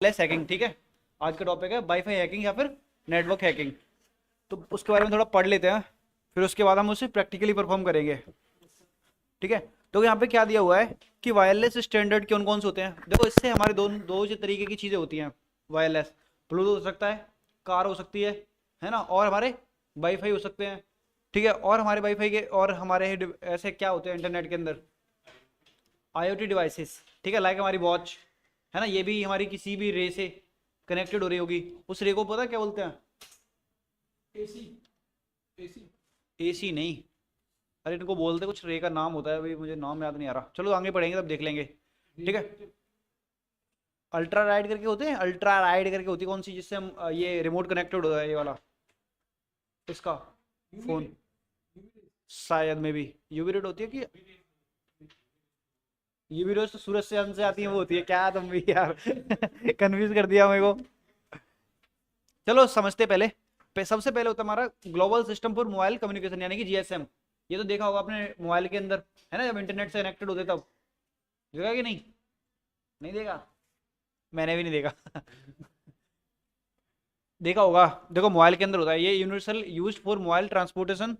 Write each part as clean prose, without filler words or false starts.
Wireless hacking, ठीक है। आज का टॉपिक है वाईफाई हैकिंग या फिर नेटवर्क हैकिंग। तो उसके बारे में थोड़ा पढ़ लेते हैं, फिर उसके बाद हम उसे प्रैक्टिकली परफॉर्म करेंगे, ठीक है। तो यहाँ पे क्या दिया हुआ है कि वायरलेस स्टैंडर्ड कौन कौन से होते हैं। देखो, इससे हमारे दो तरीके की चीज़ें होती हैं वायरलेस। ब्लूटूथ हो सकता है, कार हो सकती है ना, और हमारे वाईफाई हो सकते हैं, ठीक है। और हमारे वाईफाई के और हमारे ऐसे क्या होते हैं इंटरनेट के अंदर, आईओटी डिवाइसेस, ठीक है, लाइक हमारी वॉच, है ना, ये भी हमारी किसी भी रे से कनेक्टेड हो रही होगी। उस रे को पता क्या बोलते हैं? एसी। एसी। एसी नहीं, अरे इनको बोलते कुछ रे का नाम होता है, अभी मुझे नाम याद नहीं आ रहा, चलो आगे पढ़ेंगे तब देख लेंगे, ठीक है। अल्ट्रा राइड करके होते हैं, अल्ट्रा राइड करके होती है कौन सी, जिससे हम ये रिमोट कनेक्टेड होता है, ये वाला इसका फोन, शायद में भी यूवी रेड होती है कि यूवी रेड तो सूरज से हमसे आती है, वो होती है क्या, तुम भी यार कंफ्यूज कर दिया मेरे को। चलो समझते पहले। सबसे पहले होता है हमारा global system for mobile communication यानी कि जीएसएम। ये तो देखा होगा आपने मोबाइल के अंदर, है ना, जब इंटरनेट से कनेक्टेड होते तब देखा कि नहीं? नहीं देखा, मैंने भी नहीं देखा देखा होगा। देखो मोबाइल के अंदर होता है ये, universal used for mobile transportation.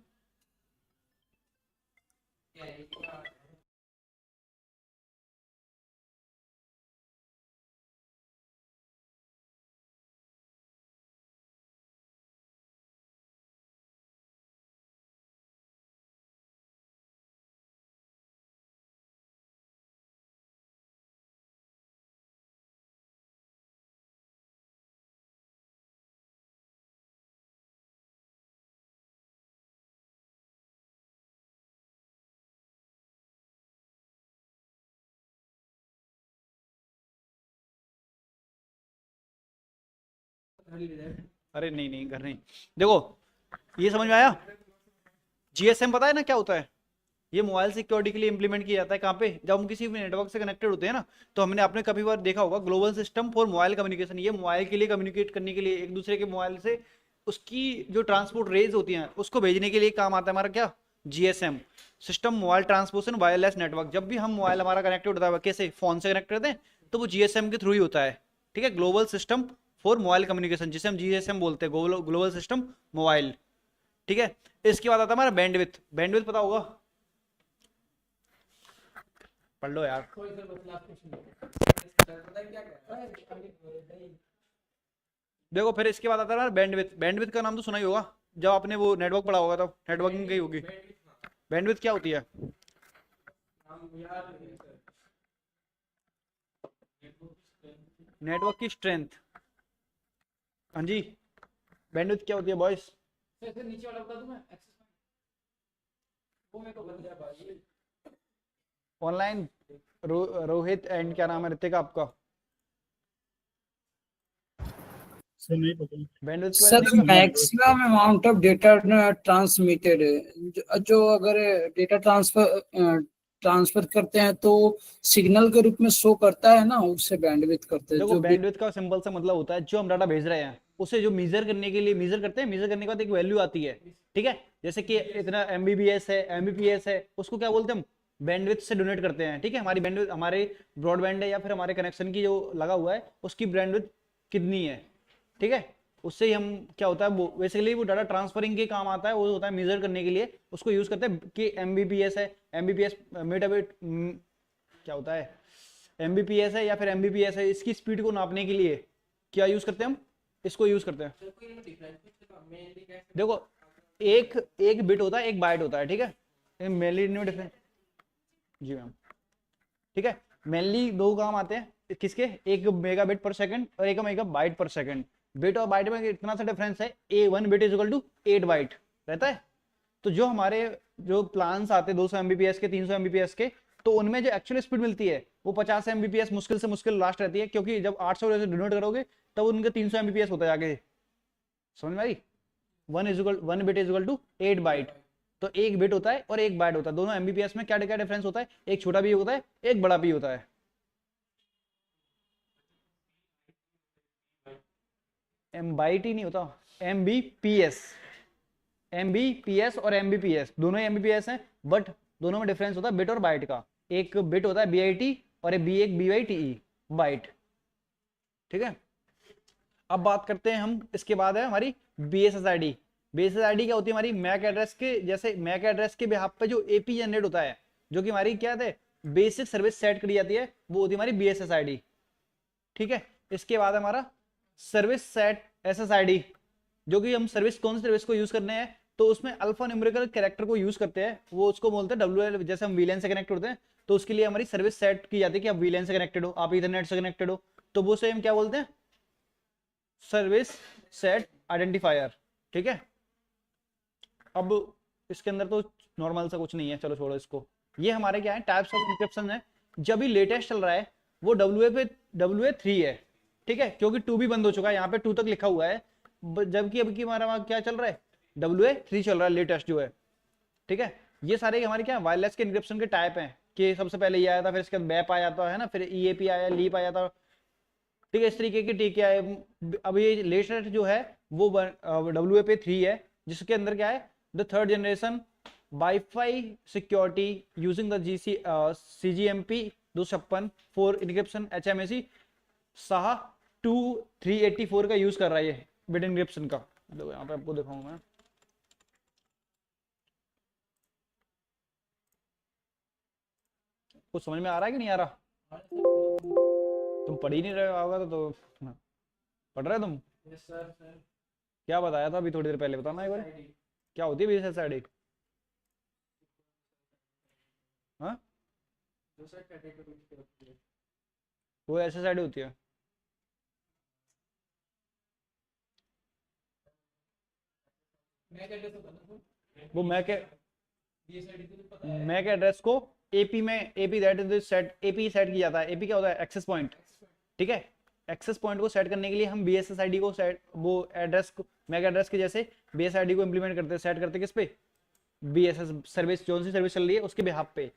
अरे नहीं नहीं, घर नहीं। देखो, ये समझ में आया। जीएसएम पता है ना क्या होता है? ये मोबाइल सिक्योरिटी के लिए इंप्लीमेंट किया जाता है। कहाँ पे? जब हम किसी भी नेटवर्क से कनेक्टेड होते हैं ना, तो हमने आपने कभी बार देखा होगा global system for mobile communication. ये मोबाइल के लिए कम्युनिकेट करने के लिए एक दूसरे के मोबाइल से उसकी जो ट्रांसपोर्ट रेज होती हैं उसको भेजने के लिए काम आता है हमारा क्या, GSM, system mobile transportation wireless network. जब भी हम मोबाइल हमारा कनेक्टेड होता है कैसे, फोन से कनेक्ट करते हैं, तो वो जीएसएम के थ्रू ही होता है, ठीक है। Global system for mobile communication, जिसे हम जीएसएम बोलते हैं, ग्लोबल सिस्टम मोबाइल, ठीक है। इसके बाद आता है हमारा बैंडविथ। बैंडविथ पता होगा, पढ़ लो यार। कोई सर बस लास्ट क्वेश्चन पता है क्या कहता है? देखो फिर इसके बाद आता है हमारा बैंडविथ। बैंडविथ का नाम तो सुना ही होगा, जब आपने वो नेटवर्क पढ़ा होगा तब, नेटवर्किंग की होगी। बैंडविथ क्या होती है? नेटवर्क की स्ट्रेंथ। हाँ जी, बैंडविथ क्या होती है बॉयस? सर नीचे वाला बता दूं मैं, एक्सेस वो मेरे को बन गया भाई। ऑनलाइन रोहित एंड क्या नाम है ऋतिक आपका? सर नहीं पता। बैंडविथ के बारे में सर नहीं पता? Maximum amount of data transmitted, जो अगर डेटा ट्रांसफर करते हैं तो सिग्नल के रूप में शो करता है ना, उससे बैंडविड्थ करते हैं देखो जो भी। बैंडविथ का सिंपल सा मतलब होता है जो हम डाटा भेज रहे हैं उसे जो मीजर करने के लिए मीजर करते हैं, मीजर करने के बाद एक वैल्यू आती है, ठीक है। जैसे कि इतना एमबीबीएस है, एमबीपीएस है, उसको क्या बोलते हैं हम, बैंडविथ से डोनेट करते हैं, ठीक है। हमारी बैंडविथ, हमारे ब्रॉडबैंड है या फिर हमारे कनेक्शन की जो लगा हुआ है उसकी बैंडविथ कितनी है, ठीक है। उससे ही हम क्या होता है, वो बेसिकली वो डाटा ट्रांसफरिंग के काम आता है, वो होता है मेजर करने के लिए उसको यूज करते हैं कि एमबीपीएस है, एमबीपीएस मेटाबिट क्या होता है, एमबीपीएस है या फिर एमबीपीएस है, इसकी स्पीड को नापने के लिए क्या यूज करते हैं हम, इसको यूज करते हैं। देखो, एक एक बिट होता है, एक बाइट होता है, ठीक है। मेनली डिफरेंस, जी मैम, ठीक है। मेनली दो काम आते हैं किसके, एक मेगाबिट पर सेकंड और एक mega byte per second. Bit और बाइट में इतना सा डिफरेंस है, a 1 bit is equal to 8 byte रहता है। तो जो हमारे जो प्लान्स आते हैं 200 एमबीपीएस के, 300 एमबीपीएस के, तो उनमें जो एक्चुअल स्पीड मिलती है वो 50 एमबीपीएस मुश्किल से मुश्किल लास्ट रहती है, क्योंकि जब 800 से डोनेट करोगे तब उनके 300 एमबीपीएस होता है आगे। समझ में आई? 1 bit is equal to 8 byte. तो एक बिट होता है और एक बाइट होता है, दोनों एमबीपीएस में क्या क्या डिफरेंस होता है, एक छोटा भी होता है एक बड़ा भी होता है। एम बाइट ही नहीं होता, एमबीपीएस। एमबीपीएस और एमबीपीएस दोनों ही एमबीपीएस हैं, बट दोनों में डिफरेंस होता है बिट और बाइट का। एक बिट होता है बीआईटी और एक बीआईटीई बाइट। ठीक है। अब बात करते हैं हम, इसके बाद है हमारी BSSID। BSSID क्या होती है हमारी, मैक एड्रेस के, जैसे मैक एड्रेस के बिहाफ पे जो AP जनरेट होता है, जो कि हमारी क्या है, बेसिक सर्विस सेट करी जाती है, वो होती है हमारी BSSID। ठीक है। इसके बाद हमारा सर्विस सेट SSID, जो कि हम सर्विस, कौन सी सर्विस को यूज करने हैं, तो उसमें अल्फा न्यूमेरिकल कैरेक्टर को यूज करते हैं, वो उसको बोलते हैं WL। जैसे हम VLAN से कनेक्ट होते हैं तो उसके लिए हमारी सर्विस सेट की जाती है कि आप VLAN से कनेक्टेड हो, आप इथरनेट से कनेक्टेड हो, तो वो से हम क्या बोलते हैं, सर्विस सेट आइडेंटिफायर। ठीक है। अब इसके अंदर तो नॉर्मल सा कुछ नहीं है, चलो छोड़ो इसको। ये हमारे क्या है, टाइप्स ऑफ इंक्रिप्शन है। जब भी लेटेस्ट चल रहा है वो WA3 है। ठीक है, क्योंकि 2 भी बंद हो चुका है, यहाँ पे 2 तक लिखा हुआ है, जबकि अब की हमारा वहाँ क्या चल रहा है, WA3 चल रहा है लेटेस्ट जो है। ठीक है। ये सारे हमारे क्या वायरलेस के इंक्रिप्शन के टाइप हैं, कि सबसे पहले ये आया था, फिर इसके बाद बैप आया था, है ना, फिर EAP आया, लीप आया था। ठीक है, इस तरीके के टीके आए। अब ये लेटेस्ट जो है वो WA3 है, जिसके अंदर क्या है, the third generation wifi security using the CGMP 256 for encryption HMAC Saha 2384 का यूज कर रहा है ये बिट इनक्रिप्शन का। देखो यहाँ पे आपको दिखाऊंगा मैं, कुछ समझ में आ रहा है कि नहीं आ रहा? तुम पढ़ ही नहीं रहे होगा तो पढ़ रहे तुम? Yes sir sir. क्या बताया था अभी थोड़ी देर पहले, बताना एक बार, क्या होती है BSSID? हाँ, जो सर कैटेगरी होती है वो SSID होती है। मैं कैसे तो पता वो मैक BSID तो पता है। मैक एड्रेस को AP में, AP that is set, AP set किया जाता है। AP क्या होता है, एक्सेस पॉइंट। ठीक है, एक्सेस पॉइंट को सेट करने के लिए हम BSSID को सेट, वो एड्रेस को, मैक एड्रेस के जैसे BSSID को इंप्लीमेंट करते हैं, सेट करते किस पे, BSS सर्विस, जो सी सर्विस चल रही है उसके बिहाफ पे।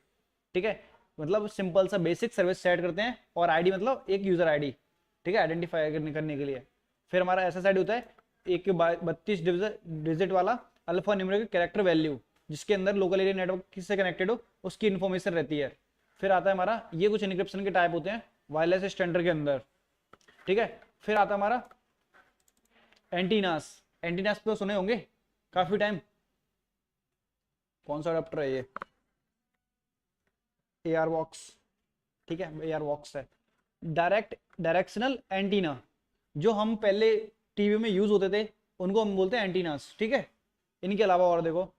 ठीक है, मतलब सिंपल सा बेसिक सर्विस सेट करते हैं, और ID मतलब एक यूजर ID। ठीक है, आइडेंटिफाई करने के लिए। फिर हमारा SSID होता है एक 32 डिजिट वाला अल्फा न्यूमेरिकल कैरेक्टर वैल्यू, जिसके अंदर लोकल एरिया नेटवर्क से कनेक्टेड हो उसकी इन्फॉर्मेशन रहती है। फिर आता है हमारा, ये कुछ इनक्रिप्शन के टाइप होते हैं वायरलेस स्टैंडर्ड के अंदर। ठीक है। फिर आता है हमारा एंटीनास। एंटीनास तो सुने होंगे काफी टाइम, कौन सा अडेप्टर है ये, ARVOX। ठीक है, ARVOX है। डायरेक्शनल एंटीना, जो हम पहले टीवी में यूज होते थे उनको हम बोलते हैं एंटीनास। ठीक है। इनके अलावा और देखो,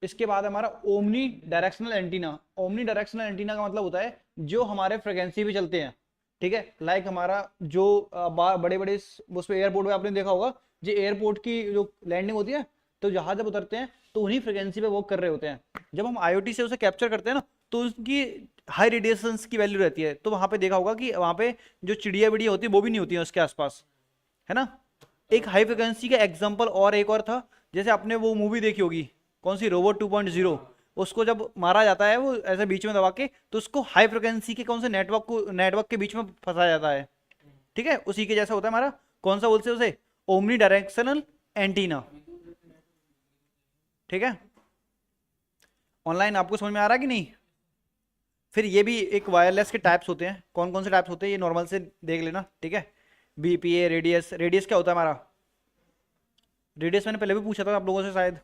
इसके बाद हमारा omni directional antenna. Omni directional antenna का मतलब होता है जो हमारे फ्रिक्वेंसी पे चलते हैं। ठीक है, लाइक हमारा जो बड़े बड़े उस पे एयरपोर्ट पे आपने देखा होगा, जो एयरपोर्ट की जो लैंडिंग होती है, तो जहाज जब उतरते हैं तो उन्हीं फ्रिक्वेंसी पे वर्क कर रहे होते हैं। जब हम IoT से उसे कैप्चर करते हैं ना, तो उसकी हाई रेडिएशन की वैल्यू रहती है। तो वहां पे देखा होगा कि वहां पे जो चिड़िया विड़िया होती है वो भी नहीं होती है उसके आसपास, है ना। एक हाई फ्रिक्वेंसी का एग्जांपल और एक और था, जैसे आपने वो मूवी देखी होगी, कौन सी, रोबोट 2.0। उसको जब मारा जाता है वो ऐसे बीच में दबा के, तो उसको हाई फ्रिक्वेंसी के कौन से नेटवर्क के बीच में फंसाया जाता है। ठीक है, उसी के जैसा होता है हमारा, कौन सा बोलते हैं उसे, ओमनी डायरेक्शनल एंटीना। ठीक है, ऑनलाइन आपको समझ में आ रहा है कि नहीं? फिर ये भी एक वायरलेस के टाइप्स होते हैं। कौन कौन से टाइप्स होते हैं ये नॉर्मल से देख लेना। ठीक है, BPA, रेडियस। रेडियस क्या होता है हमारा, रेडियस मैंने पहले भी पूछा था आप लोगों से शायद,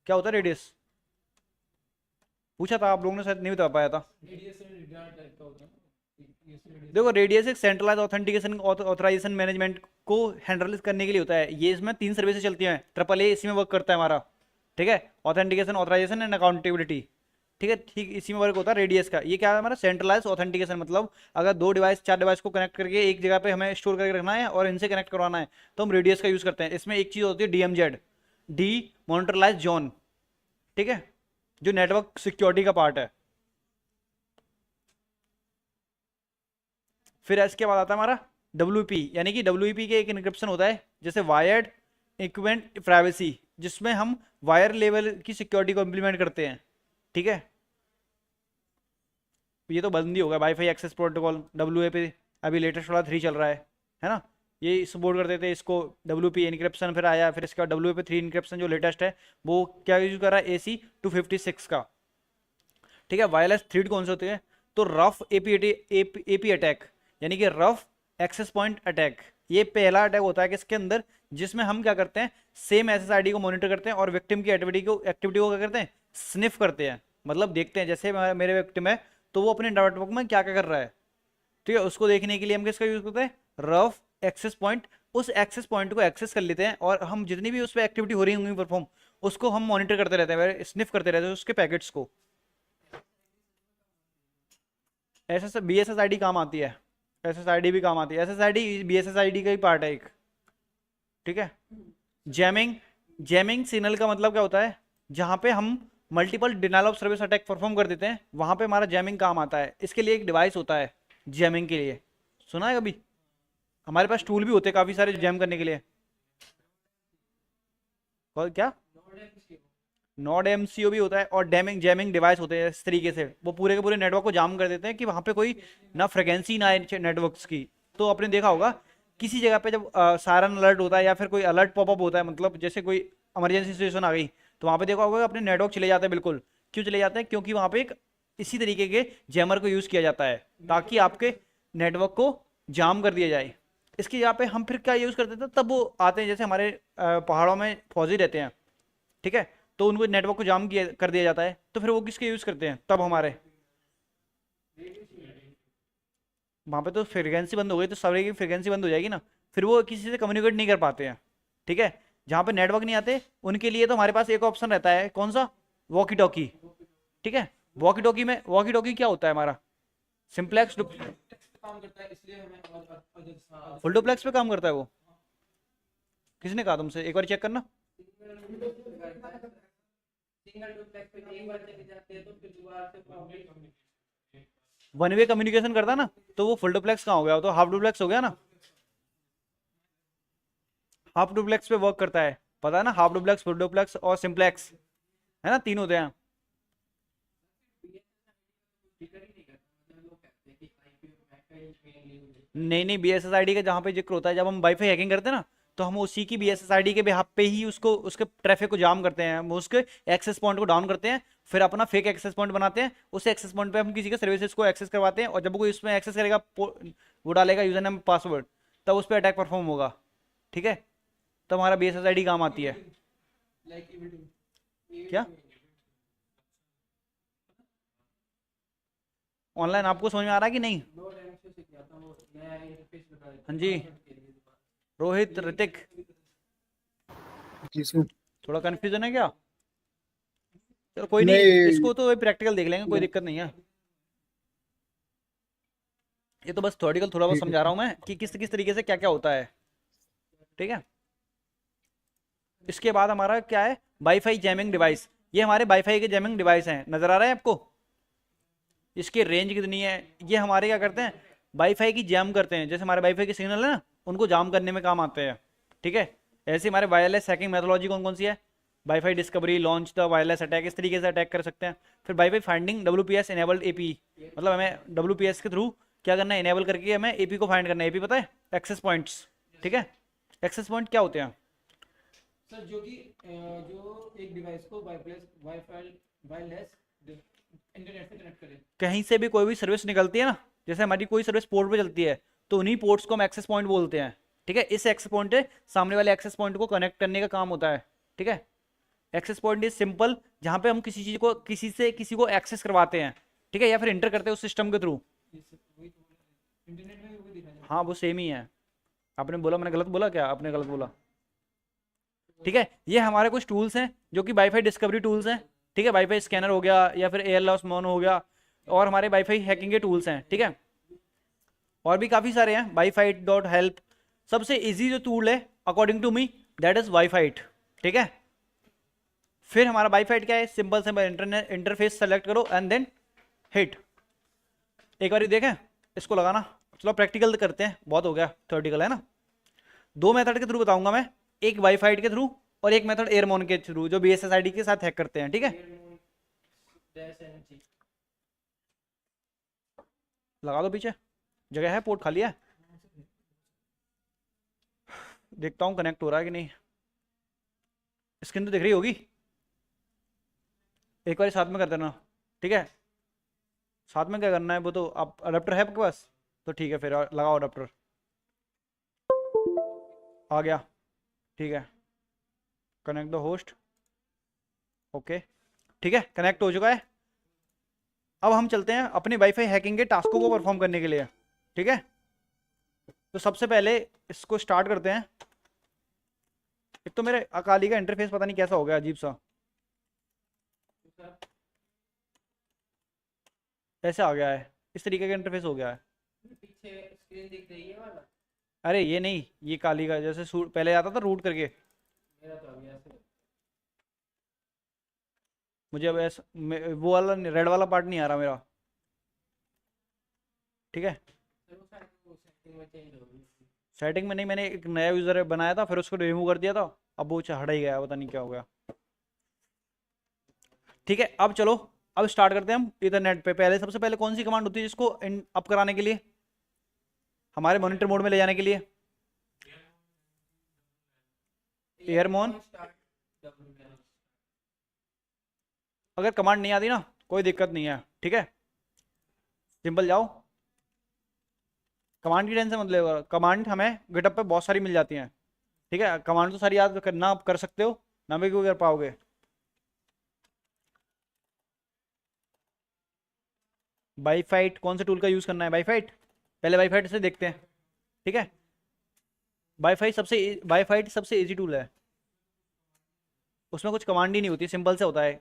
क्या होता है रेडियस, पूछा था आप लोगों ने शायद, नहीं बता पाया था। रेडियस से रिगार्ड टाइप का होता है ना। देखो, रेडियस एक सेंट्रलाइज ऑथेंटिकेशन ऑथराइजेशन मैनेजमेंट को हैंडल करने के लिए होता है। ये इसमें 3 सर्विसेज चलती हैं, AAA इसी में वर्क करता है हमारा। ठीक है, ऑथेंटिकेशन, ऑथराइजेशन एंड अकाउंटेबिलिटी। ठीक है, ठीक इसी में वर्क होता है रेडियस का। ये क्या है हमारा, सेंट्रलाइज ऑथेंटिकेशन, मतलब अगर 2 डिवाइस 4 डिवाइस को कनेक्ट करके एक जगह पे हमें स्टोर करके रखना है और इनसे कनेक्ट करवाना है, तो हम रेडियस का यूज करते हैं। इसमें एक चीज होती है DMZ, डी मॉनिटराइज जोन। ठीक है, जो नेटवर्क सिक्योरिटी का पार्ट है। फिर इसके बाद आता है हमारा WP, यानी कि WP के एक इनक्रिप्शन होता है, जैसे वायर्ड इक्विवेलेंट प्राइवेसी, जिसमें हम वायर लेवल की सिक्योरिटी को इंप्लीमेंट करते हैं। ठीक है, ये तो बंद ही होगा, वाईफाई एक्सेस प्रोटोकॉल WAP अभी लेटेस्ट वाला 3 चल रहा है ना। ये सपोर्ट करते थे इसको, WP इनक्रिप्शन फिर आया, फिर इसका WAP3 इनक्रिप्शन जो लेटेस्ट है वो क्या यूज कर रहा है, AC 256 का। ठीक है, वायरलेस थ्रेड कौन से होते हैं, तो रफ एपी अटैक यानी कि रफ एक्सेस पॉइंट अटैक, ये पहला अटैक होता है किसके अंदर, जिसमें हम क्या करते हैं, सेम एसएसआईडी को मॉनिटर करते हैं और विक्टिम की एक्टिविटी को क्या करते हैं, स्निफ करते हैं। मतलब देखते हैं जैसे मेरे विक्टिम है तो वो अपने नेटवर्क में क्या क्या कर रहा है, ठीक है, उसको देखने के लिए हम किसका यूज करते हैं, रफ एक्सेस पॉइंट। उस एक्सेस पॉइंट को एक्सेस कर लेते हैं और हम जितनी भी उस पर एक्टिविटी हो रही होंगी परफॉर्म, उसको हम मॉनिटर करते रहते हैं, स्निफ करते रहते हैं उसके पैकेट्स को। ऐसा बीएसएसआईडी काम आती है, एसएसआईडी भी काम आती है, एसएसआईडी बीएसएसआईडी का ही पार्ट है एक, ठीक है। जैमिंग सिग्नल का मतलब क्या होता है, जहां पे हम multiple denial of service attack perform कर देते हैं, वहां पे हमारा जैमिंग काम आता है। इसके लिए एक डिवाइस होता है जैमिंग के लिए, सुना है कभी? हमारे पास टूल भी होते हैं काफी सारे जैम करने के लिए। और क्या, नॉड एमसीओ भी होता है और जैमिंग डिवाइस होते हैं। इस तरीके से वो पूरे के पूरे नेटवर्क को जाम कर देते हैं कि वहां पे कोई ना फ्रिक्वेंसी ना नेटवर्क्स की। तो आपने देखा होगा किसी जगह पे जब सायरन अलर्ट होता है या फिर कोई अलर्ट पॉपअप होता है, मतलब जैसे कोई इमरजेंसी सिचुएशन आ गई, तो वहां पे देखा होगा अपने नेटवर्क चले जाते हैं। बिल्कुल, क्यों चले जाते हैं? क्योंकि वहां पे एक इसी तरीके के जैमर को यूज किया जाता है ताकि आपके नेटवर्क को जाम कर दिया जाए। इसकी जगह पे हम फिर क्या यूज करते थे, तब वो आते हैं जैसे हमारे पहाड़ों में फौजी रहते हैं, ठीक है, तो उनको नेटवर्क को जाम कर दिया जाता है, तो फिर वो किसके यूज करते हैं तब हमारे वहां पे तो फ्रिक्वेंसी बंद हो गई, तो सर्वर की फ्रिक्वेंसी बंद हो जाएगी ना, फिर वो किसी से कम्युनिकेट नहीं कर पाते हैं, ठीक है। जहां पे नेटवर्क नहीं आते उनके लिए तो हमारे पास एक ऑप्शन रहता है, कौन सा, वॉकी टॉकी, ठीक है। वॉकी टॉकी क्या होता है हमारा, सिंप्लेक्स काम करता है, इसलिए हमें फुल डुप्लेक्स पे काम करता है वो। किसने कहा तुमसे? एक बार चेक करना। सिंगल डुप्लेक्स पे एक बार चले जाते हैं तो फिर दोबारा से प्रॉब्लम। वन वे कम्युनिकेशन करता ना, तो वो फुल डुप्लेक्स कहाँ हो गया, तो हाफ डुप्लेक्स हो गया ना। हाफ डुप्लेक्स पे वर्क करता है, पता है ना, हाफ डुप्लेक्स, फुल डुप्लेक्स और सिंप्लेक्स, है ना, तीन होते हैं। नहीं, बीएसएसआईडी का जहाँ पे जिक्र होता है, जब हम वाईफाई हैकिंग करते हैं ना, तो हम उसी की बीएसएसआईडी के बेहाफ पे ही उसको, उसके ट्रैफिक को जाम करते हैं, हम उसके एक्सेस पॉइंट को डाउन करते हैं, फिर अपना फेक एक्सेस पॉइंट बनाते हैं, उस एक्सेस पॉइंट पे हम किसी के सर्विसेज को एक्सेस करवाते हैं, और जब कोई उसमें एक्सेस करेगा, वो डालेगा यूजर नेम पासवर्ड, तब उस पर अटैक परफॉर्म होगा, ठीक है। तब हमारा बीएसएसआईडी काम आती है। क्या ऑनलाइन आपको समझ में आ रहा है कि नहीं? हाँ जी, रोहित, ऋतिक, जी सर। थोड़ा कंफ्यूजन है क्या? चलो कोई नहीं, इसको तो प्रैक्टिकल देख लेंगे, कोई दिक्कत नहीं है। ये तो बस थ्योरेटिकल थोड़ा बहुत समझा रहा हूँ मैं कि किस किस तरीके से क्या क्या होता है, ठीक है। इसके बाद हमारा क्या है, वाईफाई जैमिंग डिवाइस। ये हमारे वाईफाई के जैमिंग डिवाइस हैं, नजर आ रहा है आपको? इसकी रेंज कितनी है, ये हमारे क्या करते हैं, वाईफाई की जैम करते हैं। जैसे हमारे वाईफाई के सिग्नल है ना, उनको जाम करने में काम आते हैं, ठीक है। ऐसे हमारे वायरलेस हैकिंग मेथोलॉजी कौन कौन सी है, wifi discovery, launch the wireless attack, इस तरीके से अटैक कर सकते हैं। फिर wifi finding, WPS enabled AP, मतलब हमें WPS के थ्रू क्या करना है, इनेबल करके हमें एपी को फाइंड करना है। एपी पता है, एक्सेस पॉइंट्स, ठीक है। एक्सेस पॉइंट क्या होते हैं सर? जो कि जो एक डिवाइस को वायरलेस इंटरनेट से कनेक्ट करे, कहीं से भी कोई भी सर्विस निकलती है ना, जैसे हमारी कोई सर्विस पोर्ट पे चलती है, तो उन्हीं पोर्ट्स को हम एक्सेस पॉइंट बोलते हैं, ठीक है। इस एक्सेस पॉइंट से सामने वाले एक्सेस पॉइंट को कनेक्ट करने का काम होता है, ठीक है। एक्सेस पॉइंट इज सिंपल, जहां पे हम किसी चीज को किसी को एक्सेस करवाते हैं, ठीक है, या फिर इंटर करते हैं उस सिस्टम के थ्रू। इंटरनेट में भी वही दिखा जाता हाँ, वो सेम ही है। आपने बोला, मैंने गलत बोला क्या? आपने गलत बोला, ठीक है। ये हमारे कुछ टूल्स हैं जो कि वाईफाई डिस्कवरी टूल्स हैं, ठीक है। वाईफाई स्कैनर हो गया या फिर ALOS मोनो हो गया, और हमारे वाईफाई हैकिंग के टूल्स हैं, ठीक है। और भी काफी सारे हैं, wifi.help। सबसे इजी जो टूल है according to me, that is WiFi, ठीक है। फिर हमारा वाईफाई क्या है, सिंपल इंटरनेट इंटरफेस सेलेक्ट करो एंड देन हिट। एक बार देखें इसको लगाना। चलो प्रैक्टिकल करते हैं, बहुत हो गया थ्योरेटिकल, है ना। दो मेथड के थ्रू बताऊंगा मैं, एक वाईफाई के थ्रू और एक मेथड एयरमोन के थ्रू, जो BSSID के साथ हैक करते हैं, ठीक है। लगा दो पीछे, जगह है, पोर्ट खाली है। देखता हूँ कनेक्ट हो रहा है कि नहीं। स्क्रीन तो दिख रही होगी, एक बार साथ में कर देना, ठीक है। साथ में क्या करना है वो तो आप, अडेप्टर है आपके पास तो ठीक है, फिर लगाओ अडेप्टर। आ गया, ठीक है। कनेक्ट द होस्ट, ओके, ठीक है, कनेक्ट हो चुका है। अब हम चलते हैं अपनी वाईफाई हैकिंग के टास्कों को परफॉर्म करने के लिए, ठीक है। तो सबसे पहले इसको स्टार्ट करते हैं। एक तो मेरे अकाली का इंटरफेस पता नहीं कैसा हो गया, अजीब सा ऐसे आ गया है, इस तरीके का इंटरफेस हो गया है। पीछे स्क्रीन दिख रही है वाला। अरे ये नहीं, ये काली का जैसे पहले आता था रूट करके, मेरा तो अभी ऐसे। मुझे अब ऐसा वो वाला रेड वाला पार्ट नहीं आ रहा मेरा, ठीक है। सर वो शायद वो सेटिंग में चेंज हो गई। सेटिंग में नहीं, मैंने एक नया यूज़र बनाया था फिर उसको रिमूव कर दिया था, अब वो हटा ही गया, पता नहीं क्या हो गया। ठीक है, अब चलो, अब स्टार्ट करते हैं हम इथरनेट पे। पहले सबसे पहले कौन सी कमांड होती है जिसको अप कराने के लिए, हमारे मॉनिटर मोड में ले जाने के लिए? एयरमोन। अगर कमांड नहीं आती ना कोई दिक्कत नहीं है, ठीक है, सिंपल जाओ, कमांड की टेंशन मत लो, कमांड हमें गिटअप पे बहुत सारी मिल जाती हैं, ठीक है। कमांड तो सारी याद करना आप कर सकते हो, ना भी क्यों कर पाओगे। बाईफाइट कौन से टूल का यूज़ करना है? बाईफाइट, पहले बाईफाइट से देखते हैं, ठीक है। बाईफाइट सबसे इजी टूल है, उसमें कुछ कमांड ही नहीं होती, सिंपल से होता है।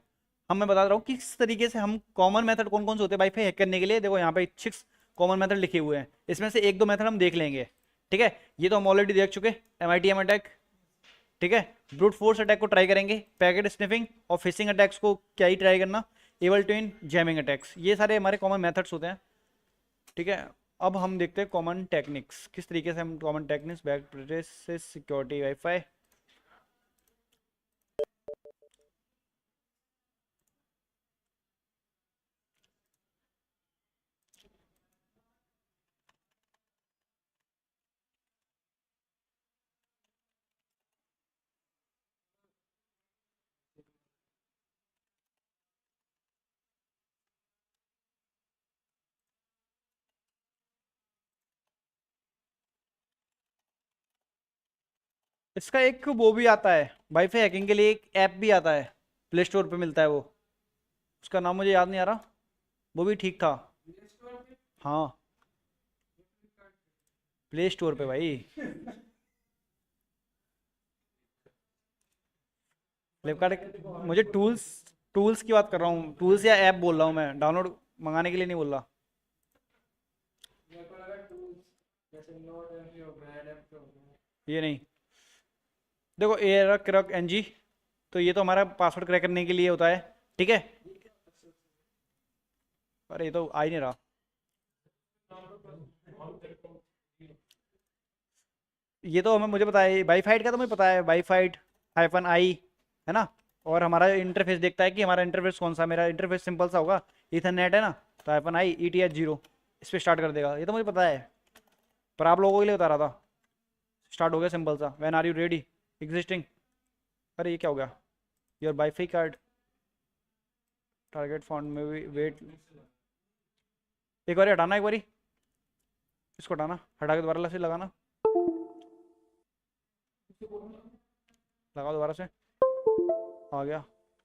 हम मैं बता रहा हूँ किस तरीके से हम कॉमन मेथड कौन कौन से होते हैं वाईफाई हैक करने के लिए। देखो यहाँ पे 6 कॉमन मेथड लिखे हुए हैं, इसमें से 1-2 मेथड हम देख लेंगे, ठीक है। ये तो हम ऑलरेडी देख चुके, MITM अटैक, ठीक है। ब्रूट फोर्स अटैक को ट्राई करेंगे, पैकेट स्निफिंग और फिशिंग अटैक्स को क्या ही ट्राई करना, able to in jamming attacks, ये सारे हमारे कॉमन मेथड्स होते हैं, ठीक है। अब हम देखते हैं कॉमन टेक्निक्स, किस तरीके से हम common techniques, back practice, security, wifi. इसका एक वो भी आता है, वाईफाई हैकिंग के लिए एक ऐप भी आता है, प्ले स्टोर पे मिलता है वो, उसका नाम मुझे याद नहीं आ रहा, वो भी ठीक था। हाँ, प्ले स्टोर पे भाई, फ्लिपकार्ट। मुझे टूल्स टूल्स की बात कर रहा हूँ, टूल्स या ऐप बोल रहा हूँ मैं, डाउनलोड मंगाने के लिए नहीं बोल रहा। मेरे को लगा टूल्स जैसे नोट एमपी हो गया, एडेप्टर हो गया। ये नहीं, देखो एयर क्रैक NG, तो ये तो हमारा पासवर्ड क्रैक करने के लिए होता है, ठीक है। अरे ये तो आ ही नहीं रहा, ये तो हमें मुझे पता है, वाईफाइट का तो मुझे पता है, वाईफाइट -i है ना। और हमारा इंटरफेस देखता है कि हमारा इंटरफेस कौन सा, मेरा इंटरफेस सिंपल सा होगा, इथरनेट है ना, तो -i ETH0 इस पर स्टार्ट कर देगा, ये तो मुझे पता है, पर आप लोगों के लिए बता रहा था। स्टार्ट हो गया सिंपल सा, when are you ready, existing. अरे ये क्या हो गया, your WiFi card target font में भी वेट, एक बार हटाना, एक बारी इसको हटाना, हटा के दोबारा से लगाना, लगाओ दोबारा से, आ गया।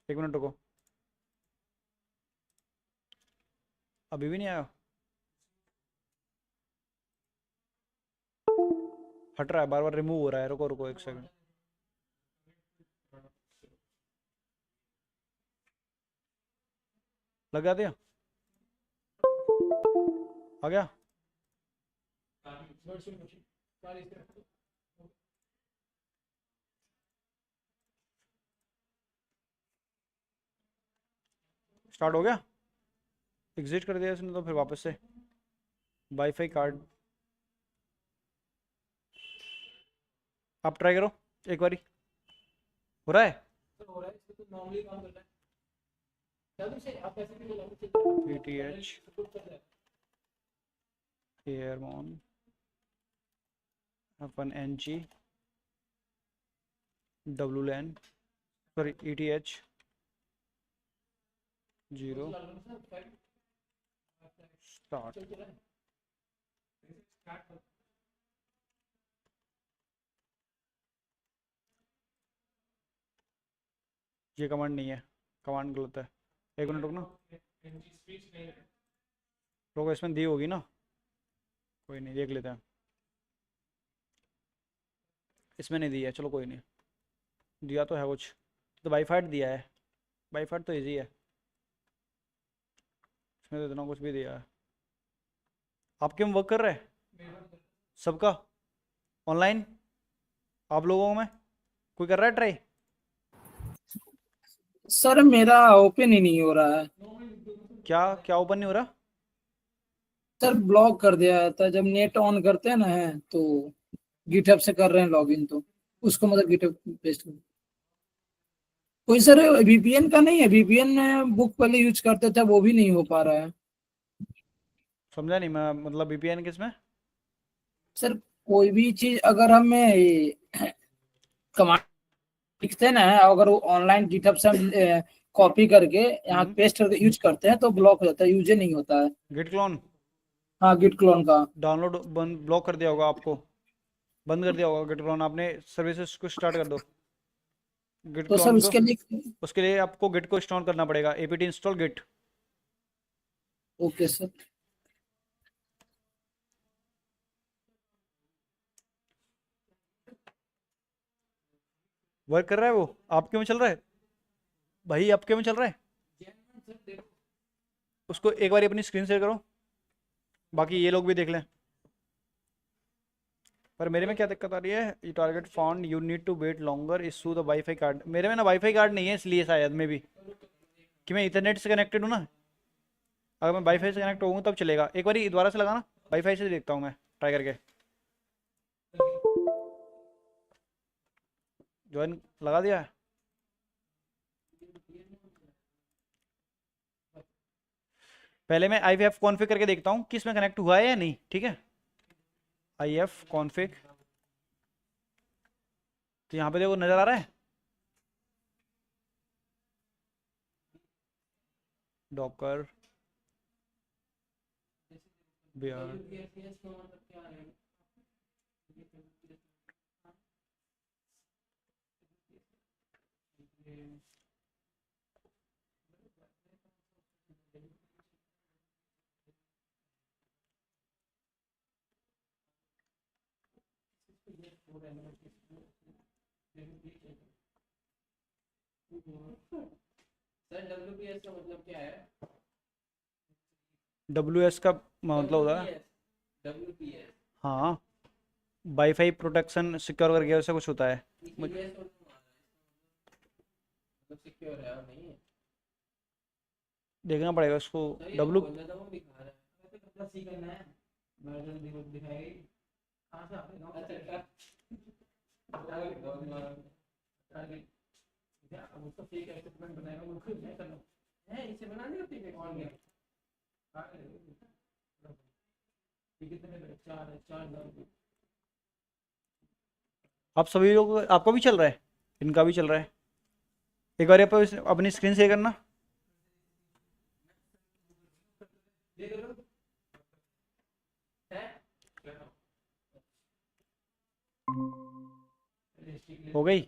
1 मिनट रुको, अभी भी नहीं आया, हट रहा है बार बार, रिमूव हो रहा है, रुको रुको 1 सेकंड, लगा दिया, आ गया। स्टार्ट हो गया, एग्जिट कर दिया इसने तो फिर वापस से, वाईफाई कार्ड, आप ट्राई करो एक बारी, हो रहा है। तो हो रहा है, इसको तो नॉर्मली काम करता है। जल्दी से आप ऐसे भी लॉगिन चेक ETH एयरमोन अपन NG WLAN, sorry ETH 0, start. ये कमांड नहीं है, कमांड गलत है। एक मिनट रुकना, रुको, इसमें दी होगी ना, कोई नहीं, देख लेते हैं। इसमें नहीं दी है, चलो कोई नहीं, दिया तो है कुछ, तो बाईफाइट दिया है, बाईफाइट तो इजी है, इसमें तो इतना कुछ भी दिया है। आपके में वर्क कर रहा है सबका ऑनलाइन, आप लोगों में कोई कर रहा है ट्राई? सर मेरा ओपन ही नहीं हो रहा है। क्या क्या ओपन नहीं हो रहा? सर ब्लॉक कर दिया था, जब नेट ऑन करते हैं ना है तो गिटहब से कर रहे हैं लॉगिन, तो उसको मतलब गिटहब पेस्ट कर। कोई सर वीपीएन का नहीं है, वीपीएन बुक पहले यूज करते थे, वो भी नहीं हो पा रहा है। समझा नहीं मैं, मतलब वीपीएन किस में? सर कोई भी चीज अगर हमें कमांड लिखते हैं ना, अगर वो ऑनलाइन गिटहब से हम कॉपी करके यहाँ पेस्ट करके यूज करते हैं तो ब्लॉक हो जाता है, यूज ही नहीं होता है। गिट क्लोन हाँ गिट क्लोन का। डाउनलोड बंद, ब्लॉक कर दिया होगा आपको, बंद कर दिया होगा गिट क्लोन आपने, सर्विसेज को स्टार्ट कर दो गिट तो सर क्लोन को। उसके लिए। उसके लिए आपको गिट को इंस्टॉल करना पड़ेगा, APT install git. Okay sir. Work कर रहा है वो? आपके में चल रहा है भाई, आपके में चल रहा है? उसको एक बार अपनी स्क्रीन शेयर करो, बाकी ये लोग भी देख लें। पर मेरे में क्या दिक्कत आ रही है, ये target found, you need to wait longer, issue the WiFi card. मेरे में ना वाईफाई कार्ड नहीं है, इसलिए शायद में भी कि मैं इंटरनेट से कनेक्टेड हूँ ना, अगर मैं वाईफाई से कनेक्ट होऊँ तब चलेगा। एक बार दोबारा से लगाना, वाईफाई से देखता हूँ मैं ट्राई करके। ज्वाइन लगा दिया है? पहले मैं IF कॉन्फ़िग करके देखता हूँ कि इसमें कनेक्ट हुआ है या नहीं, ठीक है। IF कॉन्फ़िग, तो यहाँ पे देखो नज़र आ रहा है डॉकर बियर। सर WPS का मतलब क्या है? WS का मतलब होता है, WPS हाँ, वाईफाई प्रोटेक्शन सिक्योर करके ऐसा कुछ होता है। मतलब सिक्योर है और नहीं है। देखना पड़ेगा उसको। तो ये डब्लू बोल रहा था, वो दिखा रहा है तो कितना सी करना है, वर्जन दिखाएगी कहां से आपने गांव अच्छा टारगेट या उसको फेक एसेसमेंट बनाएगा, वो खुद नहीं करना है, इसे बनाने का फेक अकाउंट है। ये कितने में? 4,000। आप सभी लोग, आपका भी चल रहा है, इनका भी चल रहा है। एक बार आप अपनी स्क्रीन शेयर करना। देख लो है हो गई?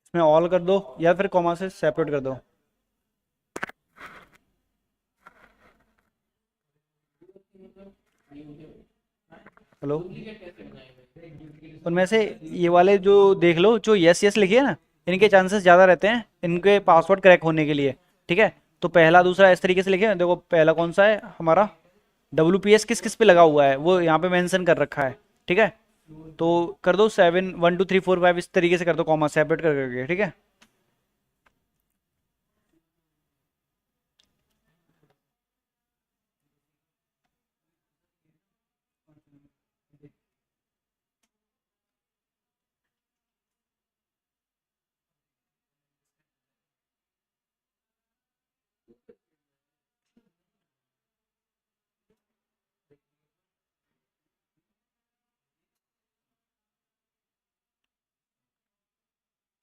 इसमें ऑल कर दो या फिर कॉमा से सेपरेट कर दो। हेलो, उनमें से ये वाले जो देख लो, जो यस यस लिखे है ना, इनके चांसेस ज़्यादा रहते हैं इनके पासवर्ड क्रैक होने के लिए। ठीक है, तो पहला दूसरा इस तरीके से लिखे। देखो पहला कौन सा है हमारा, WPS किस किस पे लगा हुआ है वो यहाँ पे मेंशन कर रखा है। ठीक है, तो कर दो 7 1 2 3 4 5 इस तरीके से कर दो, कॉमा सेपरेट कर करके। ठीक है,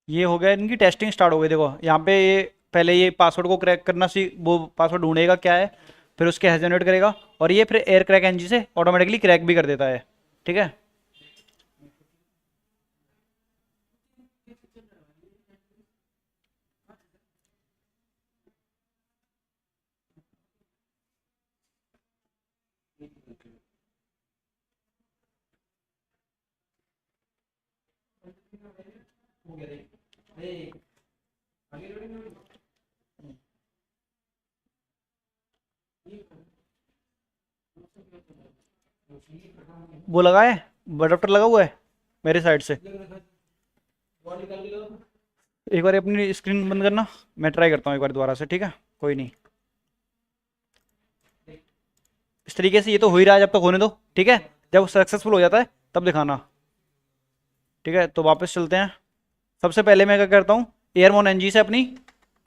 ये हो गया, इनकी टेस्टिंग स्टार्ट हो गई। देखो यहाँ पे ये पहले ये पासवर्ड को क्रैक करना सी वो पासवर्ड ढूंढेगा क्या है, फिर उसके हैश जनरेट करेगा, और ये फिर एयर क्रैक एनजी से ऑटोमेटिकली क्रैक भी कर देता है। ठीक है, वो लगा है, अडाप्टर लगा हुआ है मेरे साइड से। एक बार अपनी स्क्रीन बंद करना, मैं ट्राई करता हूँ एक बार दोबारा से। ठीक है, कोई नहीं, इस तरीके से ये तो हो ही रहा है, जब तक होने दो। ठीक है, जब सक्सेसफुल हो जाता है तब दिखाना। ठीक है, तो वापस चलते हैं। सबसे पहले मैं क्या करता हूँ, एयरमोन एनजी से अपनी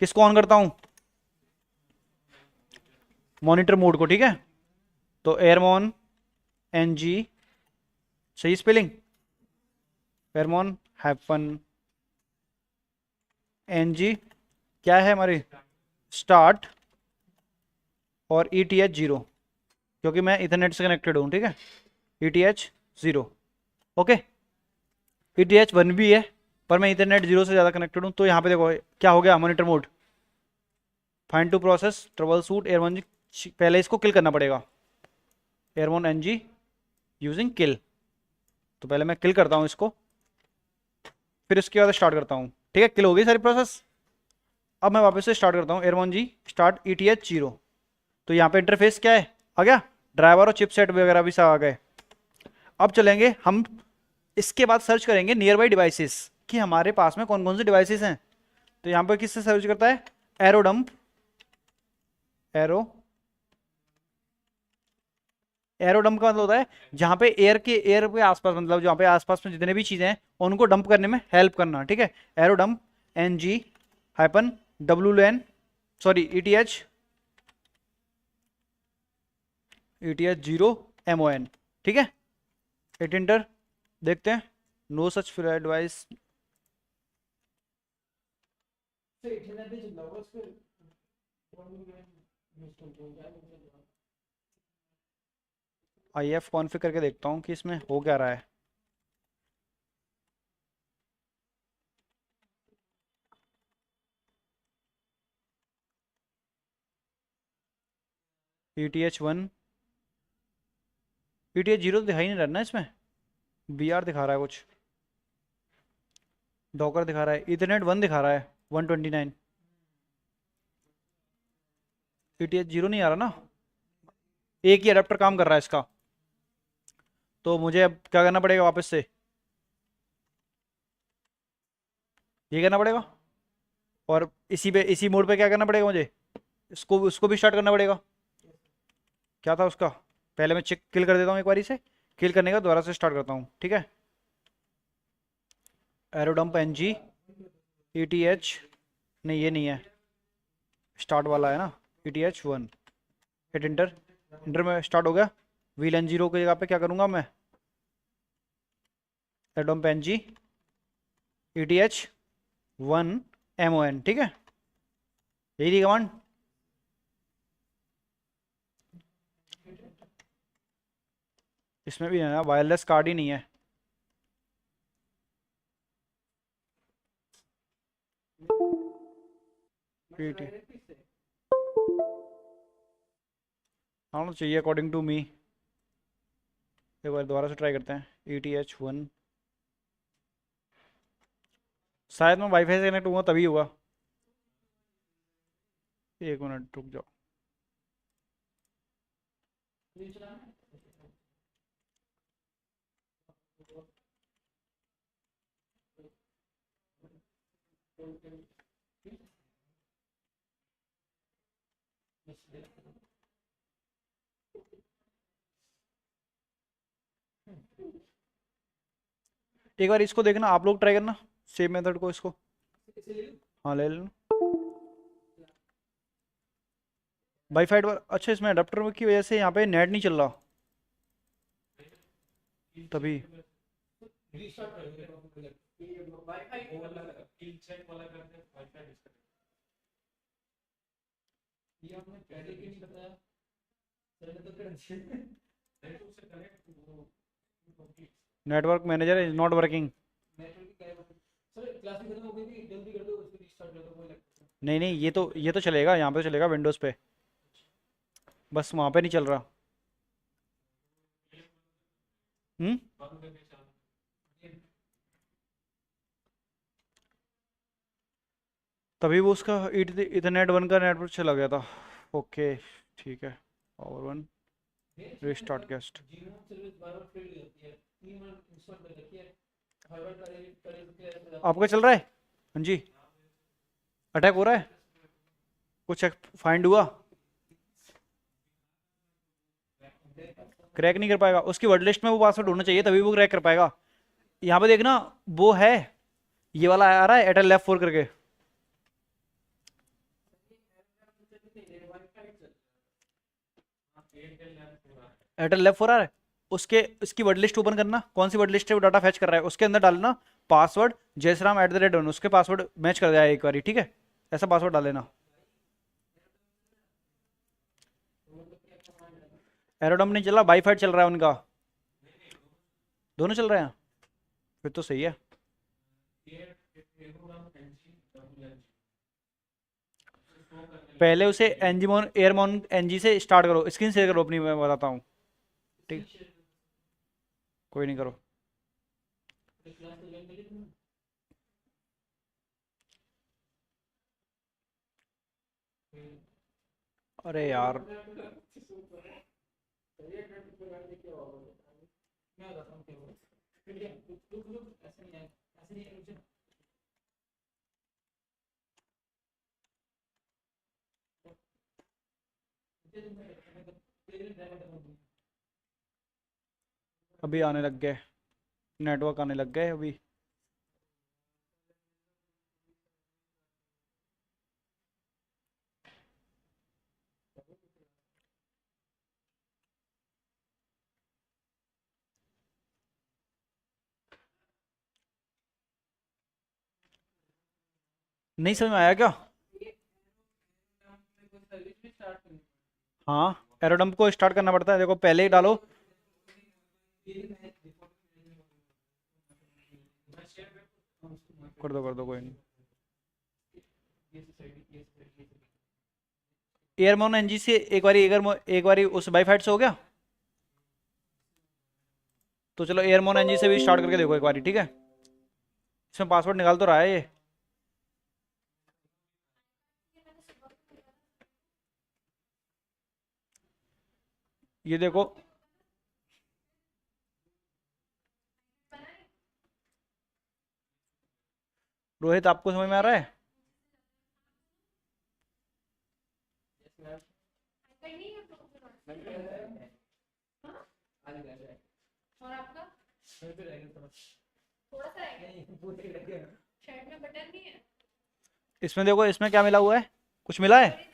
किसको ऑन करता हूँ, मॉनिटर मोड को। ठीक है, तो एयरमोन एनजी, सही स्पेलिंग, एयरमोन हैफन एनजी, क्या है हमारी स्टार्ट, और ETH 0, क्योंकि मैं इथरनेट से कनेक्टेड हूँ। ठीक है, ETH 0, ओके। ETH 1 भी है, पर मैं इथरनेट 0 से ज़्यादा कनेक्टेड हूँ। तो यहाँ पे देखो क्या हो गया, monitor mode, find to process troubleshoot airmon जी। पहले इसको किल करना पड़ेगा, एयरमोन एनजी यूजिंग किल। तो पहले मैं किल करता हूँ इसको, फिर इसके बाद स्टार्ट करता हूँ। ठीक है, किल हो गई सारी प्रोसेस। अब मैं वापस से स्टार्ट करता हूँ, एयरमोन जी स्टार्ट ETH 0। तो यहाँ पे इंटरफेस क्या है, आ गया, ड्राइवर और चिपसेट वगैरह भी सब आ गए। अब चलेंगे हम, इसके बाद सर्च करेंगे नियर बाई डिवाइसेस कि हमारे पास में कौन कौन से डिवाइसेस हैं। तो यहाँ पर किससे सर्च करता है, एरोडम्प, एरोडम्प का मतलब होता है जहाँ पे एयर के आसपास, मतलब जहाँ पे आसपास में जितने भी चीजें हैं उनको डंप करने में हेल्प करना। ठीक है, airodump NG hyphen WLAN, sorry ETH 0 MON। ठीक है, हिट इंटर, देखते हैं, no such free device. IF configure करके देखता हूँ कि इसमें हो क्या रहा है। ETH 1, ETH 0 तो दिखाई नहीं रहा ना इसमें, BR दिखा रहा है कुछ, डॉकर दिखा रहा है, इथरनेट 1 दिखा रहा है 129, ETH 0 नहीं आ रहा ना, एक ही अडेप्टर काम कर रहा है इसका। तो मुझे अब क्या करना पड़ेगा, वापस से ये करना पड़ेगा, और इसी पे, इसी मोड पे क्या करना पड़ेगा मुझे, इसको उसको भी स्टार्ट करना पड़ेगा। क्या था उसका, पहले मैं चेक किल कर देता हूँ एक बारी से, किल करने का दोबारा से स्टार्ट करता हूँ। ठीक है, एरोडम्प NG ETH, नहीं ये नहीं है, स्टार्ट वाला है ना, ETH 1, हिट इंटर, इंटर में स्टार्ट हो गया। VLAN 0 की जगह पे क्या करूँगा मैं, एरोडम्प NG ETH 1 MON। ठीक है, यही थी कमांड। इसमें भी है ना, वायरलेस कार्ड ही नहीं है, ET आना चाहिए अकॉर्डिंग टू मी। एक बार दोबारा से ट्राई करते हैं। ETH1 शायद मैं वाईफाई से कनेक्ट हुआ तभी हुआ। एक मिनट रुक जाओ। एक बार इसको देखना, आप लोग ट्राई करना सेम मेथड को। इसको हाँ ले लेना वाईफाई पर। अच्छा इसमें अडेप्टर की वजह से यहाँ पे नेट नहीं चल रहा तभी। ये आपने पहले क्यों नहीं बताया? सर ने तो कर network manager is not working. Network क्या है? सर क्लास में खत्म हो गई थी, जल्दी कर दो, उसको रीस्टार्ट कर दो, कोई लगता है। नहीं नहीं, ये तो चलेगा, यहाँ पे चलेगा विंडोज़ पे, बस वहाँ पे नहीं चल रहा। हम्म तभी वो उसका इथरनेट 1 का नेटवर्क चला गया था। ओके ठीक है। Power 1 restart guest. Genome service बार-बार फेल हो जाती है। 3 बार इंस्टॉल कर रखी है, हर बार करे आपका चल रहा है? हाँ जी, अटैक हो रहा है? कुछ फाइंड हुआ? क्रैक नहीं कर पाएगा, उसकी वर्ड लिस्ट में वो पासवर्ड होना चाहिए तभी वो क्रैक कर पाएगा। यहाँ पे देखना वो है, ये वाला आ रहा है एयरटेल F4 करके। एयरटेल F4 आ रहा है, उसकी वर्ड लिस्ट ओपन करना। कौन सी वर्ड लिस्ट है वो डाटा फैच कर रहा है, उसके अंदर डालना पासवर्ड जयसराम@1, उसके पासवर्ड मैच कर जाए एक बारी, ठीक है? ऐसा पासवर्ड डाल लेना। एरोडम नहीं चल रहा, वाईफाई चल रहा है उनका, दोनों चल रहे हैं, फिर तो सही है। पहले उसे एनजीमोन एयरमोन एनजी से स्टार्ट करो, स्क्रीन शेयर करो अपनी, मैं बताता हूँ। ठीक, कोई नहीं करो। अरे यार मैं बताता हूँ क्या हुआ। ऐसे नहीं है, ऐसे नहीं है। अभी आने लग गए, नेटवर्क आने लग गए अभी। नहीं समझ में आया क्या? हाँ एरोडम को स्टार्ट करना पड़ता है, देखो पहले ही डालो। कर दो कोई नहीं। एयरमोन एनजी से एक बारी उस वाईफाई से हो गया, तो चलो एयरमोन एनजी से भी स्टार्ट करके देखो एक बारी, ठीक है? इसमें पासवर्ड निकाल तो रहा है ये देखो। रोहित आपको समझ में आ रहा है? और आपका थोड़ा सा रह गया, शर्ट में बटन नहीं है। इसमें देखो, इसमें क्या मिला हुआ है? कुछ मिला है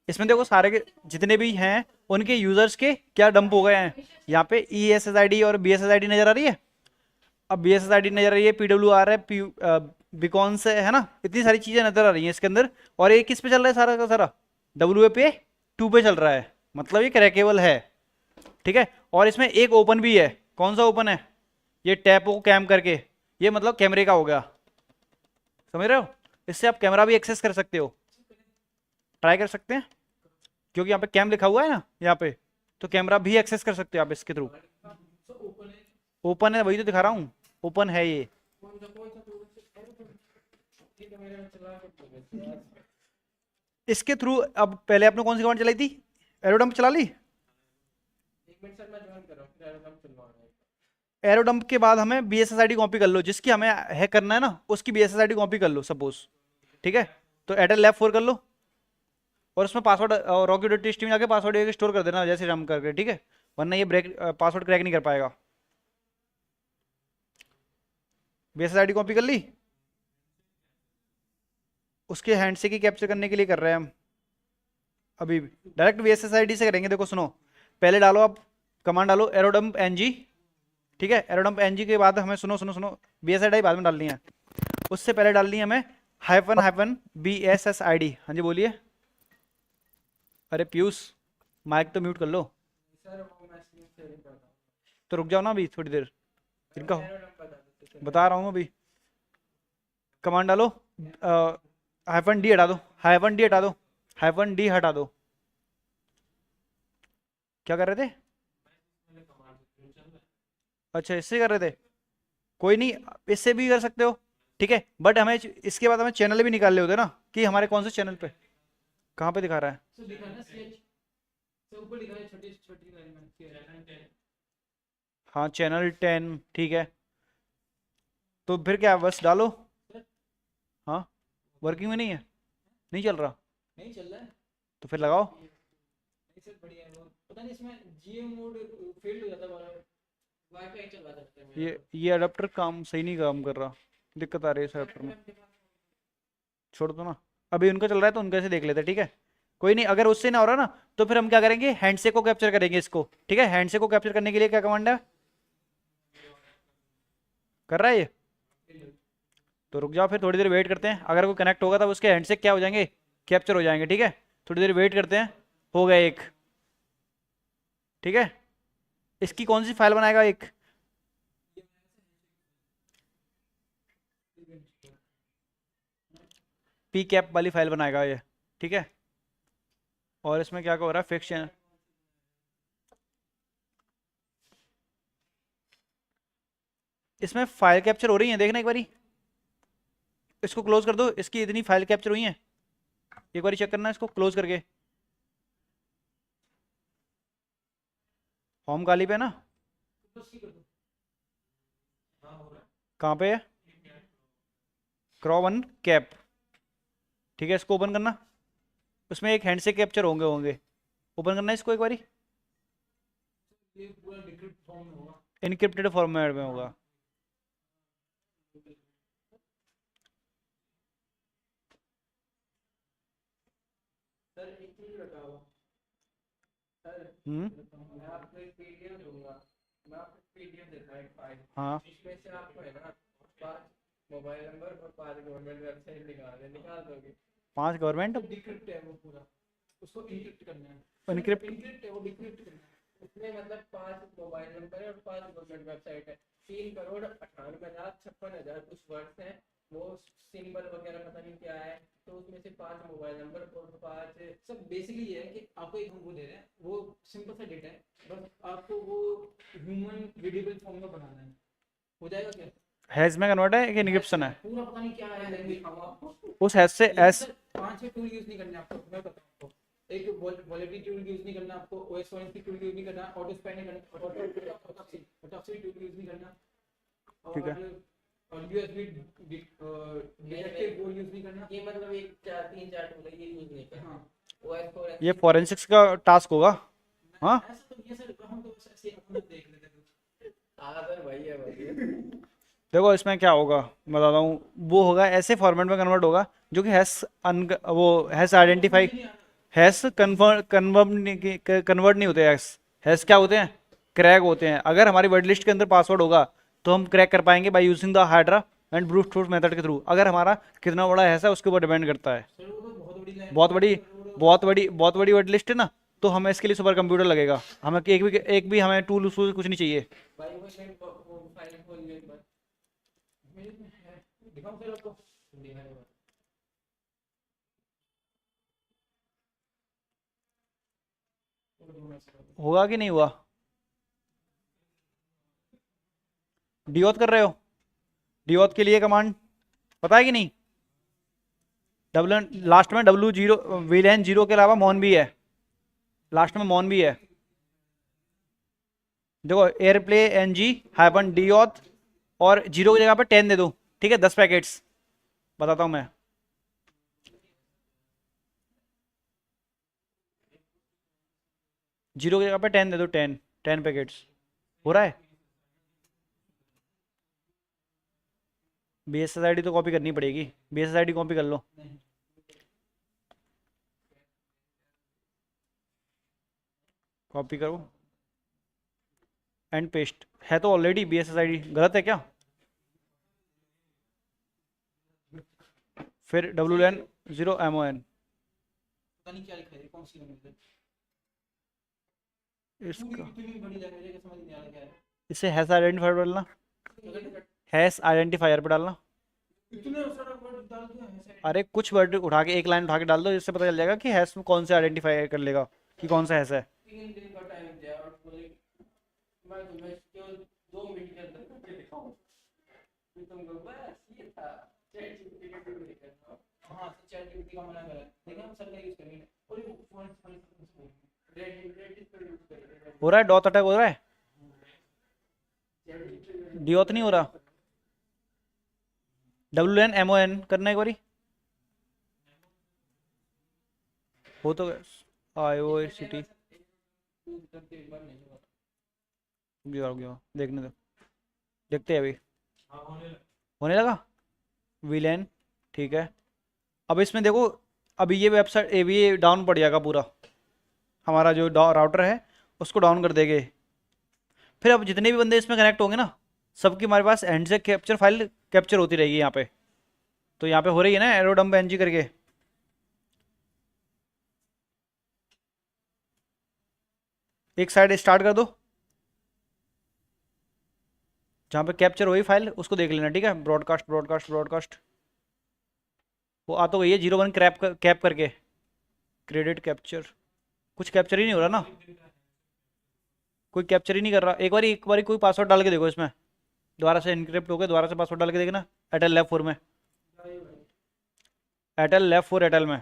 इसमें? देखो सारे के जितने भी हैं उनके यूजर्स के क्या डंप हो गए हैं। यहाँ पे ESSID और BSSID नजर आ रही है। अब BSSID नजर आ रही है, PWR है, बीकॉन से है ना, इतनी सारी चीजें नजर आ रही हैं इसके अंदर। और ये किस पे चल रहा है सारा का सारा? WPA2 पे चल रहा है, मतलब ये क्रैकेबल है, ठीक है? और इसमें एक ओपन भी है। कौन सा ओपन है? ये टैपो कैम करके, ये मतलब कैमरे का हो गया, समझ रहे हो? इससे आप कैमरा भी एक्सेस कर सकते हो। ट्राई कर सकते हैं, क्योंकि यहाँ पे कैम लिखा हुआ है ना यहाँ पे, तो कैमरा भी एक्सेस कर सकते हो आप इसके थ्रू। सो ओपन है, ओपन है, वही तो दिखा रहा हूँ, ओपन है ये। कौन सा ठीक है, मेरे में चला के इसके थ्रू अब पहले आपने कौन सी कमांड चलाई थी, एरोडम्प चला ली। 1 मिनट सर मैं ज्वाइन कर रहा हूँ, फिर एरोडम चलवाना है। एरोडम्प के बाद हमें BSSID कॉपी कर लो, जिसकी हमें हैक करना है ना उसकी BSSID कॉपी कर लो सपोज, ठीक है। तो एयरटेल लैब 4 कर लो और उसमें पासवर्ड रॉकी.टीएक्सटी में जाके पासवर्ड स्टोर कर देना जैसे हम करके, ठीक है, वरना ये ब्रेक पासवर्ड क्रैक नहीं कर पाएगा। BSSID कॉपी कर ली, उसके हैंड से की कैप्चर करने के लिए कर रहे हैं हम अभी डायरेक्ट BSSID से करेंगे। देखो सुनो, पहले डालो आप कमांड डालो एरोडम्प ng, ठीक है। एरोडम्प ng के बाद हमें सुनो सुनो सुनो BSSID बाद में डालनी है, उससे पहले डालनी है हमें -- BSSID। हाँ जी बोलिए। अरे पीयूष माइक तो म्यूट कर लो। सर वो मैं स्क्रीन शेयरिंग करता हूँ, तो रुक जाओ ना अभी थोड़ी देर, इनका एरोडम बता देते सर। बता रहा हूँ अभी। कमांड डालो -d हटा दो, -d हटा दो, -d हटा दो। क्या कर रहे थे? अच्छा इससे कर रहे थे, कोई नहीं, इससे भी कर सकते हो, ठीक है। बट हमें इसके बाद हमें चैनल भी निकालने होते हैं ना कि हमारे कौन से चैनल पे, कहाँ पे दिखा रहा है। सर दिखा ना CH, सर ऊपर लिखा है छोटी छोटी लाइन में चैनल हाँ चैनल 10, ठीक है। तो फिर क्या बस डालो। हाँ वर्किंग में नहीं है, नहीं चल रहा, नहीं चल रहा है। तो फिर लगाओ। नहीं सर बढ़िया है वो, पता नहीं इसमें जियो मोड फेल्ड हो जाता है, वाईफाई चलवा सकते हैं ये अडाप्टर काम सही नहीं काम कर रहा, दिक्कत आ रही है इस अडाप्टर में। छोड़ दो ना, अभी उनका चल रहा है तो उनका से देख लेते हैं, ठीक है। कोई नहीं, अगर उससे ना हो रहा ना तो फिर हम क्या करेंगे, हैंडशेक को कैप्चर करेंगे इसको, ठीक है। हैंडशेक को कैप्चर करने के लिए क्या कमांड है, कर रहा है ये। तो रुक जाओ फिर थोड़ी देर वेट करते हैं, अगर वो कनेक्ट होगा तब उसके हैंडशेक क्या हो जाएंगे, कैप्चर हो जाएंगे, ठीक है। थोड़ी देर वेट करते हैं, हो गया एक, ठीक है। इसकी कौन सी फाइल बनाएगा, एक पी कैप वाली फाइल बनाएगा ये, ठीक है। और इसमें क्या हो रहा है, फिक्शन इसमें फाइल कैप्चर हो रही है, देखना एक बारी, इसको क्लोज कर दो, इसकी इतनी फाइल कैप्चर हुई है, एक बारी चेक करना इसको क्लोज करके। होम काली पे ना, कहाँ पे है, क्रॉ1 कैप, ठीक है। इसको ओपन करना, उसमें एक हैंड से कैप्चर होंगे होंगे, ओपन करना इसको एक बारी, ये पूरा डिक्रिप्ट फॉर्म में होगा। इनक्रिप्टेड फॉर्मेट में होगा। सर एक चीज बताओ सर, मैं आपको एक पीडीएफ दूंगा, मैं आपको पीडीएफ देता हूँ एक फाइल, हाँ इसमें से आपको है ना 5 मोबाइल नंबर और 5 गवर्नमेंट वेबसाइट निकाल दोगे। 5 गवर्नमेंट तो डिक्रिप्ट है वो पूरा, उसको इनक्रिप्ट करना है। इनक्रिप्ट इनक्रिप्ट है वो, डिक्रिप्ट करना है। उसमें मतलब 5 मोबाइल नंबर है और 5 गवर्नमेंट वेबसाइट है, 3,98,56,000 कुछ वर्ड्स हैं, वो सिंबल वगैरह पता नहीं क्या है। तो उसमें से 5 मोबाइल नंबर और 5 सब बेसिकली ये है कि आपको एक हम वो दे रहे हैं, वो सिंपल सा डेटा है, बस आपको वो ह्यूमन रीडेबल फॉर्म में बनाना है। हो जाएगा क्या? हैज में कन्वर्ट है कि इनक्रिप्शन है, पूरा पता नहीं क्या है, लैंग्वेज आपको उस हैज से एस 5-6 टूल यूज नहीं करने आपको, मैं बताऊं आपको। एक वॉलेटरी टूल यूज नहीं करना आपको, ओएस फोरेंसिक टूल यूज नहीं करना, ऑटो स्पैन नहीं करना, ऑटोप्सी टूल यूज नहीं करना, ठीक है। और यूएसबी डिटेक्टिव वो यूज नहीं करना। ये मतलब एक 3-4 टूल है, ये यूज नहीं करना। हाँ ओएस फोरेंसिक, ये फॉरेंसिक्स का टास्क होगा। हाँ ऐसा तो ये सर हम तो बस ऐसे अपना देख लेते हैं। हां सर भाई है भाई। देखो इसमें क्या होगा मैं बताता हूँ, वो होगा ऐसे फॉर्मेट में कन्वर्ट होगा जो कि वो हैश आइडेंटिफाई, हैश कन्वर्ट नहीं होते, हैश क्या होते हैं, क्रैक होते हैं। अगर हमारी वर्ड लिस्ट के अंदर पासवर्ड होगा तो हम क्रैक कर पाएंगे by using the hydra and brute force method के थ्रू। अगर हमारा कितना बड़ा हैश है उसके ऊपर डिपेंड करता है। सर वो तो बहुत बड़ी वर्ड लिस्ट है ना, तो हमें इसके लिए सुपर कंप्यूटर लगेगा, हमें एक भी हमें टूल कुछ नहीं चाहिए। भाई वो फाइल खोल ले एक बार, मेरे में है, दिखाऊं सर आपको? दिखा दो। होगा कि नहीं हुआ? डियोथ कर रहे हो? डियोथ के लिए कमांड पता है कि नहीं? डब्ल्यू लास्ट में W0 VLAN 0 के अलावा मॉन भी है, लास्ट में मॉन भी है। देखो एयरप्ले NG हाइपन डियोथ और 0 की जगह पे 10 दे दो, ठीक है, 10 पैकेट्स बताता हूँ मैं। जीरो की जगह पे 10 दे दो, 10 पैकेट्स। हो रहा है? BSSID तो कॉपी करनी पड़ेगी, BSSID कॉपी कर लो। कॉपी करो एंड पेस्ट, है तो ऑलरेडी BSSID, गलत है क्या? फिर WLAN 0 MON, पता नहीं क्या लिखा है, कौन सी लैंग्वेज है? इसका इतनी बड़ी लैंग्वेज है कि समझ नहीं आ रहा क्या है। इसे हैश आइडेंटिफायर डालना, हैश आइडेंटिफायर पे डालना। इतने सारा वर्ड डाल दिया है साइड। अरे कुछ वर्ड उठा के, एक लाइन उठा के डाल दो, जिससे पता चल जाएगा कि हैश में कौन से आइडेंटिफाई कर लेगा कि कौन सा हैश है। 3 दिन का टाइम दिया और बोले मैं तुम्हें केवल 2 मिनट के अंदर करके दिखाऊं। फिर तुम कहो बस ये था चैट जीपीटी का वीडियो देखना। हां तो चैट जीपीटी का मना करा, लेकिन हम सब का यूज करेंगे और ये फोन रेडिट पर यूज करेंगे। हो रहा है डॉट अटैक हो रहा है, डियोथ नहीं हो रहा। WLAN MON करना एक बारी, हो तो IOCT करते एक बार नहीं हुआ। गया देखने दो, देखते हैं अभी। होने लगा VLAN, ठीक है। अब इसमें देखो, अभी ये वेबसाइट ये डाउन पड़ जाएगा पूरा, हमारा जो राउटर है उसको डाउन कर देंगे। फिर अब जितने भी बंदे इसमें कनेक्ट होंगे ना, सबकी हमारे पास एंड से कैप्चर फाइल कैप्चर होती रहेगी यहाँ पे। तो यहाँ पे हो रही है ना एरो डंप NG करके, एक साइड स्टार्ट कर दो, जहाँ पे कैप्चर हुई फाइल उसको देख लेना, ठीक है। ब्रॉडकास्ट ब्रॉडकास्ट ब्रॉडकास्ट, वो आ तो गई है 01 कैप करके, क्रेडिट कैप्चर, कुछ कैप्चर ही नहीं हो रहा ना, कोई कैप्चर ही नहीं कर रहा। एक बारी कोई पासवर्ड डाल के देखो इसमें, दोबारा से इनक्रिप्ट हो गया, दोबारा से पासवर्ड डाल के देखना। एयरटेल लेफ्ट 4 में, एयरटेल लेफ्ट 4 एयरटेल में,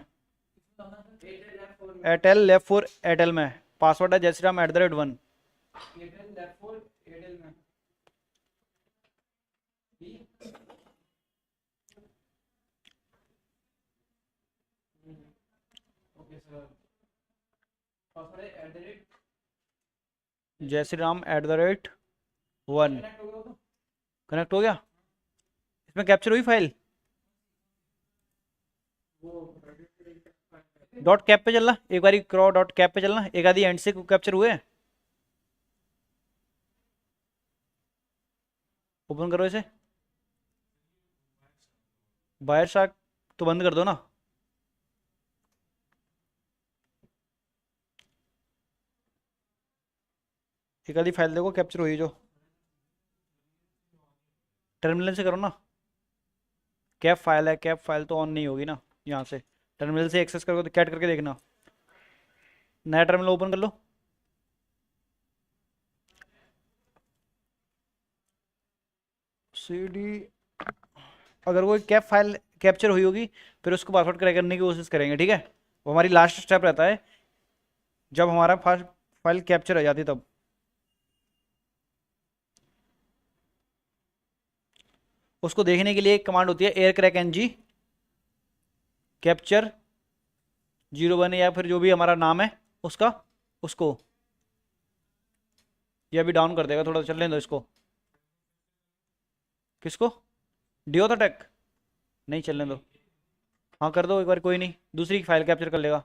एयरटेल लेफ्ट 4 एयरटेल में पासवर्ड है जयश्रीराम @1। एयरटेल लेफ्ट 4 एयरटेल में ओके सर। पासवर्ड है जयश्रीराम @1 कनेक्ट हो गया तो कनेक्ट हो गया। इसमें कैप्चर हुई फाइल, वो डॉट कैप पे चलना एक बारी, क्रॉ डॉट कैप पे चलना, एक आधी एंड से कैप्चर हुए। ओपन करो इसे, बायर शार्क तो बंद कर दो ना। एक आधी फाइल देखो कैप्चर हुई जो, टर्मिनल से करो ना। कैप फाइल है, कैप फाइल तो ऑन नहीं होगी ना, यहाँ से टर्मिनल से एक्सेस करो तो कैट करके देखना। नया टर्मिनल ओपन कर लो, CD, अगर कोई कैप फाइल कैप्चर हुई होगी फिर उसको पासवर्ड क्रैक करने की कोशिश करेंगे, ठीक है। वो हमारी लास्ट स्टेप रहता है जब हमारा फाइल कैप्चर हो जाती है तब। उसको देखने के लिए एक कमांड होती है एयर क्रैक NG कैप्चर 01, या फिर जो भी हमारा नाम है उसका, उसको ये अभी डाउन कर देगा, थोड़ा चलने दो इसको। किसको? डियोथ अटैक नहीं चलने दो, हाँ कर दो एक बार, कोई नहीं, दूसरी फाइल कैप्चर कर लेगा।